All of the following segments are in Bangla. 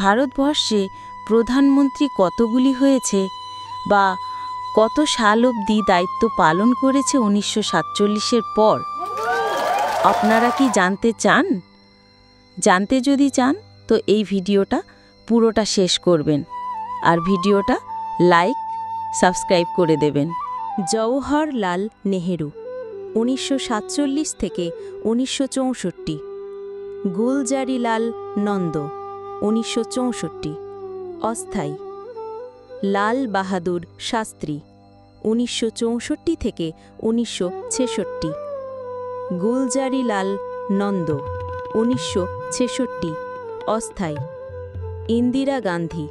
ভারতবর্ষে প্রধানমন্ত্রী কতগুলি হয়েছে বা কত সাল অবধি দায়িত্ব পালন করেছে 1947-এর পর? আপনারা কি জানতে চান? জানতে যদি চান তো এই ভিডিওটা পুরোটা শেষ করবেন আর ভিডিওটা লাইক সাবস্ক্রাইব করে দেবেন। জওহরলাল নেহেরু 1947 থেকে 1964, গুলজারিলাল নন্দ 1964, অস্থায়ী। লাল বাহাদুর শাস্ত্রী 1964 থেকে 1966, গুলজারিলাল নন্দ 1966, অস্থায়ী। ইন্দিরা গান্ধী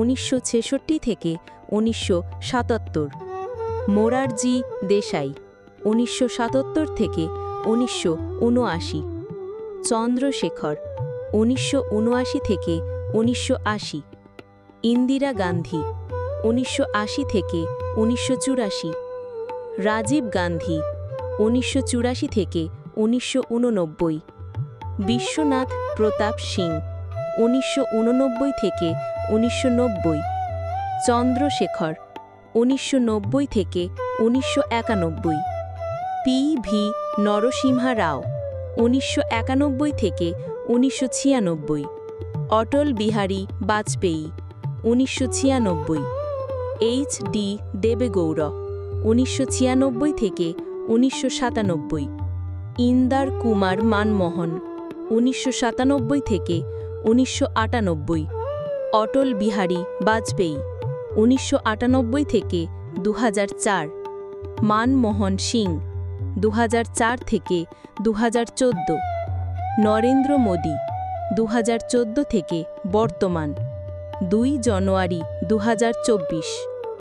1966 থেকে 1977, মোরারজি দেশাই 1977 থেকে 1979, চন্দ্রশেখর 1979 থেকে 1980, ইন্দিরা গান্ধী 1980 থেকে 1984, রাজীব গান্ধী 1984 থেকে 1989, বিশ্বনাথ প্রতাপ সিং 1989 থেকে 1990, চন্দ্রশেখর 1990 থেকে 1991, পি.ভি. নরসিমহা রাও 1991 থেকে 1996, অটল বিহারী বাজপেয়ী 1996, এইচ.ডি. দেবেগৌড় 1996 থেকে 1997, ইন্দার কুমার মানমোহন 1997 থেকে 1998, অটল বিহারী বাজপেয়ী 1998 থেকে 2004, মানমোহন সিং 2004 থেকে 2014, নরেন্দ্র মোদী 2014 থেকে বর্তমান 2 জানুয়ারি 2024।